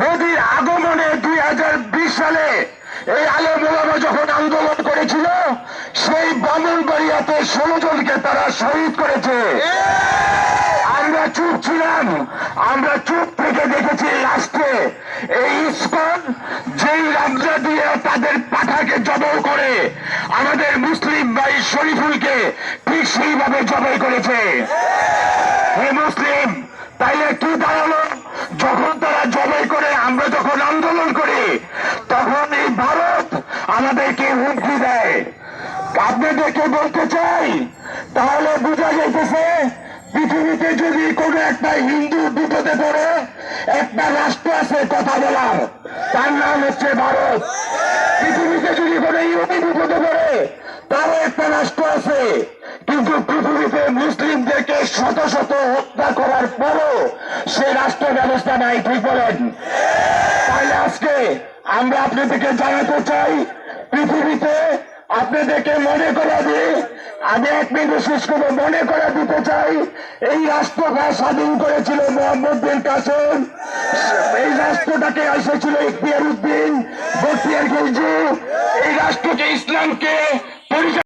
মোদির আগমনে 2020 সালে এই আলেম ওলামা যখন আন্দোলন করেছিল, সেই ব্রাহ্মণবাড়িয়াতে 16 জনকে তারা শহীদ করেছে। আমরা চুপ ছিলাম, আমরা চুপ থেকে দেখেছি রাষ্ট্রে এই ইসকন যেই রাজ্য দিয়ে তাদের পাঠাকে জবর করে আমাদের মুসলিম ভাই শরীফুলকে ঠিক সেইভাবে জবাই করেছে। হে মুসলিম, তাইলে কি দাঁড়ালো? যখন তারা জবাই করে, আমরা যখন আন্দোলন করি, তখন এই ভারত আমাদেরকে হুমকি দেয়। আপনাদেরকে বলতে চাই, তাহলে বোঝা যাইতেছে পৃথিবীতে যদি কোনো একটা হিন্দু বিপদে পড়ে, একটা রাষ্ট্র আছে কথা বলার, তার নাম হচ্ছে ভারত। পৃথিবীতে যদি কোনো ইহুদি বিপদে পড়ে, তারও একটা রাষ্ট্র আছে। কিন্তু পৃথিবীতে মুসলিমদেরকে শত শত হত্যা করার পরও সে রাষ্ট্র ব্যবস্থা নাই, ঠিক বলেন? তাহলে আজকে আমরা আপনাদেরকে জানাতে চাই, পৃথিবীতে আপনাদেরকে মনে করা দিই, আমি এক মিনিট শেষ করে মনে করা দিতে চাই, এই রাষ্ট্রটা স্বাধীন করেছিল মোহাম্মদ বিন কাসেম। এই রাষ্ট্রটাকে এসেছিল ইখতিয়ার উদ্দিন, বখতিয়ার খিলজি। এই রাষ্ট্রকে ইসলামকে